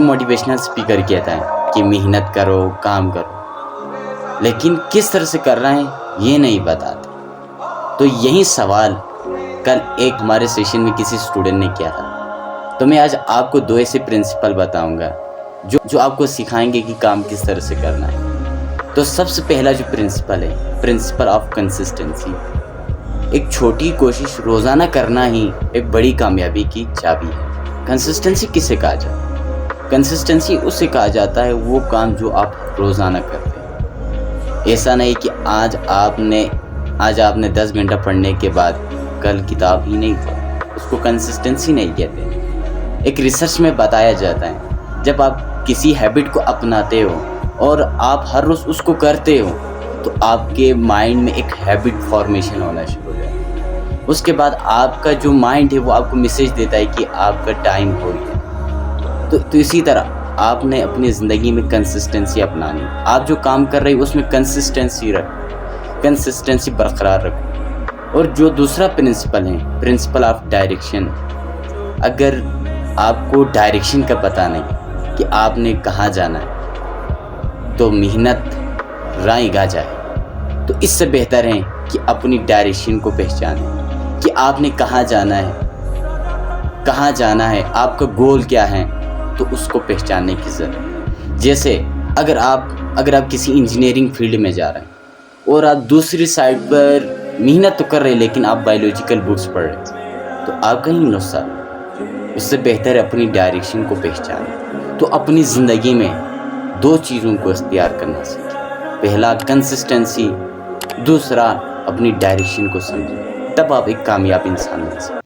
Motivational speaker کہتا ہے کہ محنت کرو، کام کرو، لیکن کس طرح سے کر رہے ہیں یہ نہیں بتاتے۔ تو یہی سوال کل ایک ہمارے سیشن میں کسی اسٹوڈنٹ نے کیا تھا، تو میں آج آپ کو 2 ایسے پرنسپل بتاؤں گا جو آپ کو سکھائیں گے کہ کام کس طرح سے کرنا ہے۔ تو سب سے پہلا جو پرنسپل ہے، پرنسپل آف کنسسٹنسی۔ ایک چھوٹی کوشش روزانہ کرنا ہی ایک بڑی کامیابی کی چابی ہے۔ کنسسٹنسی کسے کہا جاتا ہے؟ کنسسٹنسی اسے کہا جاتا ہے وہ کام جو آپ روزانہ کرتے ہیں۔ ایسا نہیں کہ آج آپ نے 10 گھنٹہ پڑھنے کے بعد کل کتاب ہی نہیں پڑھی، اس کو کنسسٹنسی نہیں کہتے۔ ایک ریسرچ میں بتایا جاتا ہے جب آپ کسی ہیبٹ کو اپناتے ہو اور آپ ہر روز اس کو کرتے ہو تو آپ کے مائنڈ میں ایک ہیبٹ فارمیشن ہونا شروع ہو جاتا ہے۔ اس کے بعد آپ کا جو مائنڈ ہے وہ آپ کو میسیج دیتا ہے کہ آپ کا ٹائم ہو گیا۔ تو اسی طرح آپ نے اپنی زندگی میں کنسسٹنسی اپنانی۔ آپ جو کام کر رہے ہیں اس میں کنسسٹنسی برقرار رکھو۔ اور جو دوسرا پرنسپل ہے، پرنسپل آف ڈائریکشن۔ اگر آپ کو ڈائریکشن کا پتہ نہیں کہ آپ نے کہاں جانا ہے تو محنت رائے گاہ جائے۔ تو اس سے بہتر ہے کہ اپنی ڈائریکشن کو پہچانیں کہ آپ نے کہاں جانا ہے، آپ کا گول کیا ہے، تو اس کو پہچاننے کی ضرورت ہے۔ جیسے اگر آپ کسی انجینئرنگ فیلڈ میں جا رہے ہیں اور آپ دوسری سائڈ پر محنت تو کر رہے ہیں لیکن آپ بایولوجیکل بکس پڑھ رہے ہیں تو آپ کہیں نقصان۔ اس سے بہتر ہے اپنی ڈائریکشن کو پہچانیں۔ تو اپنی زندگی میں 2 چیزوں کو اختیار کرنا سیکھیں۔ پہلا کنسسٹنسی، دوسرا اپنی ڈائریکشن کو سمجھیں، تب آپ ایک کامیاب انسان بن سکیں۔